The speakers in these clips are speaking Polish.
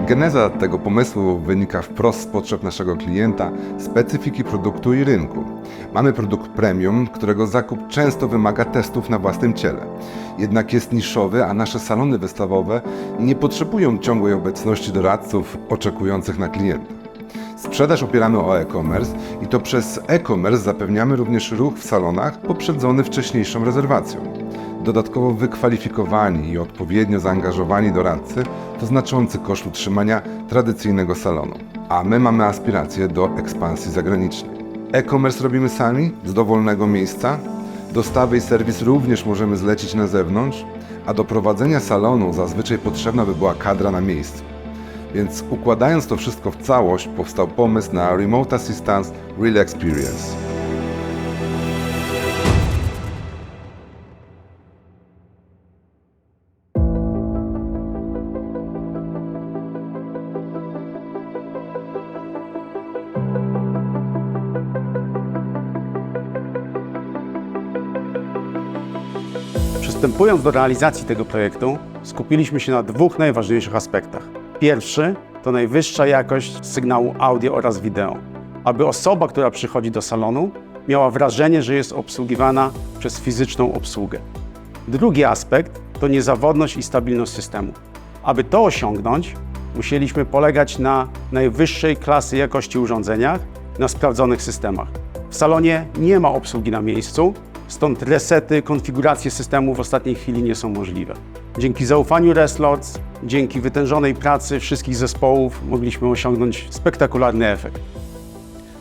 Geneza tego pomysłu wynika wprost z potrzeb naszego klienta, specyfiki produktu i rynku. Mamy produkt premium, którego zakup często wymaga testów na własnym ciele. Jednak jest niszowy, a nasze salony wystawowe nie potrzebują ciągłej obecności doradców oczekujących na klienta. Sprzedaż opieramy o e-commerce i to przez e-commerce zapewniamy również ruch w salonach poprzedzony wcześniejszą rezerwacją. Dodatkowo wykwalifikowani i odpowiednio zaangażowani doradcy to znaczący koszt utrzymania tradycyjnego salonu, a my mamy aspiracje do ekspansji zagranicznej. E-commerce robimy sami, z dowolnego miejsca. Dostawy i serwis również możemy zlecić na zewnątrz, a do prowadzenia salonu zazwyczaj potrzebna by była kadra na miejscu. Więc układając to wszystko w całość, powstał pomysł na Remote Assistance Real Experience. Przystępując do realizacji tego projektu, skupiliśmy się na dwóch najważniejszych aspektach. Pierwszy to najwyższa jakość sygnału audio oraz wideo, aby osoba, która przychodzi do salonu, miała wrażenie, że jest obsługiwana przez fizyczną obsługę. Drugi aspekt to niezawodność i stabilność systemu. Aby to osiągnąć, musieliśmy polegać na najwyższej klasy jakości urządzeniach, na sprawdzonych systemach. W salonie nie ma obsługi na miejscu, stąd resety, konfiguracje systemu w ostatniej chwili nie są możliwe. Dzięki zaufaniu Restlords, dzięki wytężonej pracy wszystkich zespołów mogliśmy osiągnąć spektakularny efekt.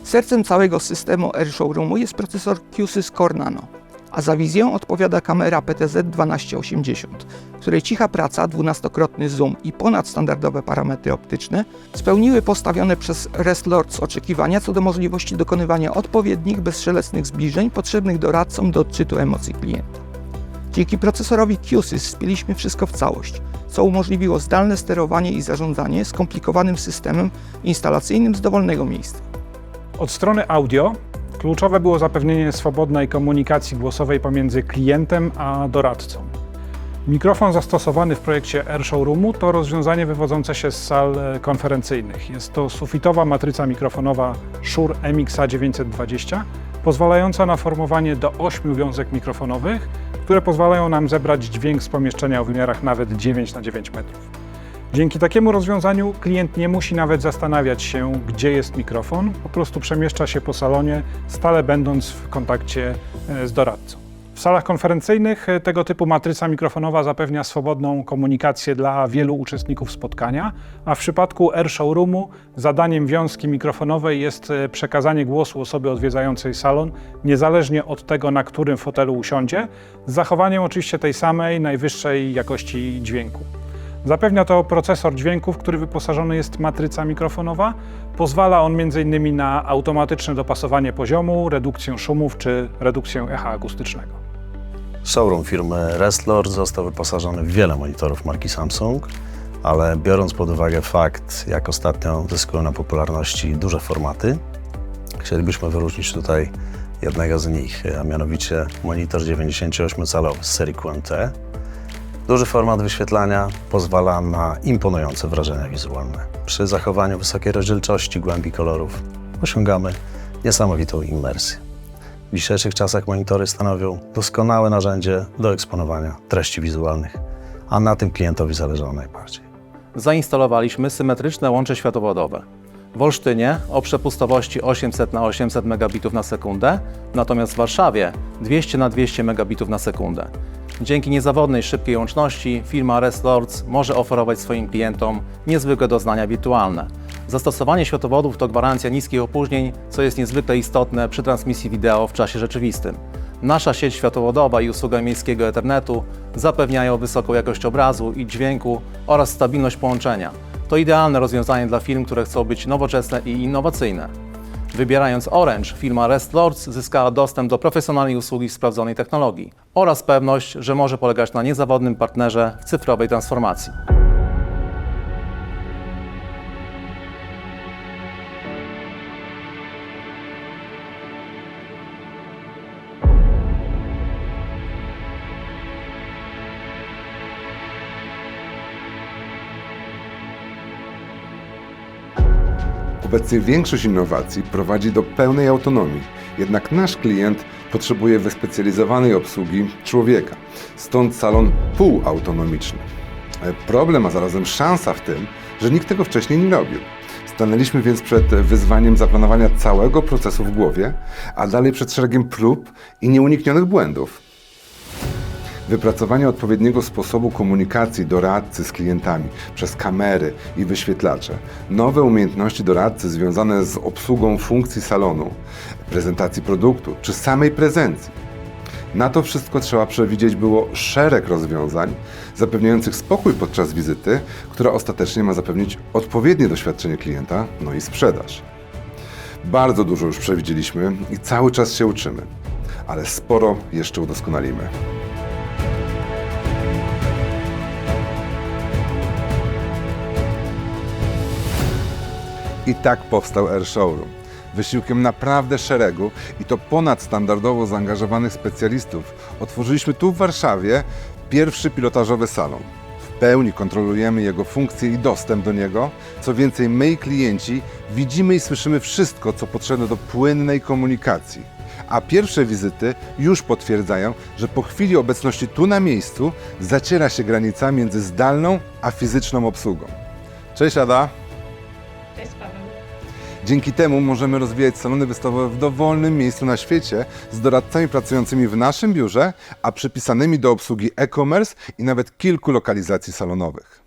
Sercem całego systemu AirShowroomu jest procesor Q-Sys Core Nano, a za wizję odpowiada kamera PTZ1280, której cicha praca, 12-krotny zoom i ponadstandardowe parametry optyczne spełniły postawione przez Restlords oczekiwania co do możliwości dokonywania odpowiednich, bezszelestnych zbliżeń potrzebnych doradcom do odczytu emocji klienta. Dzięki procesorowi Q-Sys spięliśmy wszystko w całość, co umożliwiło zdalne sterowanie i zarządzanie skomplikowanym systemem instalacyjnym z dowolnego miejsca. Od strony audio kluczowe było zapewnienie swobodnej komunikacji głosowej pomiędzy klientem a doradcą. Mikrofon zastosowany w projekcie AirShowroomu to rozwiązanie wywodzące się z sal konferencyjnych. Jest to sufitowa matryca mikrofonowa Shure MXA920, pozwalająca na formowanie do 8 wiązek mikrofonowych, które pozwalają nam zebrać dźwięk z pomieszczenia o wymiarach nawet 9x9 metrów. Dzięki takiemu rozwiązaniu klient nie musi nawet zastanawiać się, gdzie jest mikrofon, po prostu przemieszcza się po salonie, stale będąc w kontakcie z doradcą. W salach konferencyjnych tego typu matryca mikrofonowa zapewnia swobodną komunikację dla wielu uczestników spotkania, a w przypadku AirShowroomu zadaniem wiązki mikrofonowej jest przekazanie głosu osobie odwiedzającej salon, niezależnie od tego, na którym fotelu usiądzie, z zachowaniem oczywiście tej samej, najwyższej jakości dźwięku. Zapewnia to procesor dźwięków, który wyposażony jest matryca mikrofonowa. Pozwala on m.in. na automatyczne dopasowanie poziomu, redukcję szumów czy redukcję echa akustycznego. Showroom firmy Restlord został wyposażony w wiele monitorów marki Samsung, ale biorąc pod uwagę fakt, jak ostatnio zyskują na popularności duże formaty, chcielibyśmy wyróżnić tutaj jednego z nich, a mianowicie monitor 98-calowy z serii QMT. Duży format wyświetlania pozwala na imponujące wrażenia wizualne. Przy zachowaniu wysokiej rozdzielczości, głębi kolorów osiągamy niesamowitą immersję. W dzisiejszych czasach monitory stanowią doskonałe narzędzie do eksponowania treści wizualnych, a na tym klientowi zależało najbardziej. Zainstalowaliśmy symetryczne łącze światłowodowe. W Olsztynie o przepustowości 800 na 800 megabitów na sekundę, natomiast w Warszawie 200 na 200 megabitów na sekundę. Dzięki niezawodnej, szybkiej łączności firma Restlords może oferować swoim klientom niezwykłe doznania wirtualne. Zastosowanie światłowodów to gwarancja niskich opóźnień, co jest niezwykle istotne przy transmisji wideo w czasie rzeczywistym. Nasza sieć światłowodowa i usługa miejskiego Ethernetu zapewniają wysoką jakość obrazu i dźwięku oraz stabilność połączenia. To idealne rozwiązanie dla firm, które chcą być nowoczesne i innowacyjne. Wybierając Orange, firma Restlords zyskała dostęp do profesjonalnej usługi w sprawdzonej technologii oraz pewność, że może polegać na niezawodnym partnerze w cyfrowej transformacji. Obecnie większość innowacji prowadzi do pełnej autonomii, jednak nasz klient potrzebuje wyspecjalizowanej obsługi człowieka, stąd salon półautonomiczny. Problem, a zarazem szansa w tym, że nikt tego wcześniej nie robił. Stanęliśmy więc przed wyzwaniem zaplanowania całego procesu w głowie, a dalej przed szeregiem prób i nieuniknionych błędów. Wypracowanie odpowiedniego sposobu komunikacji doradcy z klientami przez kamery i wyświetlacze, nowe umiejętności doradcy związane z obsługą funkcji salonu, prezentacji produktu czy samej prezencji. Na to wszystko trzeba przewidzieć było szereg rozwiązań zapewniających spokój podczas wizyty, która ostatecznie ma zapewnić odpowiednie doświadczenie klienta, no i sprzedaż. Bardzo dużo już przewidzieliśmy i cały czas się uczymy, ale sporo jeszcze udoskonalimy. I tak powstał Air Showroom. Wysiłkiem naprawdę szeregu i to ponadstandardowo zaangażowanych specjalistów otworzyliśmy tu w Warszawie pierwszy pilotażowy salon. W pełni kontrolujemy jego funkcje i dostęp do niego. Co więcej, my i klienci widzimy i słyszymy wszystko, co potrzebne do płynnej komunikacji. A pierwsze wizyty już potwierdzają, że po chwili obecności tu na miejscu zaciera się granica między zdalną a fizyczną obsługą. Cześć Ada! Dzięki temu możemy rozwijać salony wystawowe w dowolnym miejscu na świecie z doradcami pracującymi w naszym biurze, a przypisanymi do obsługi e-commerce i nawet kilku lokalizacji salonowych.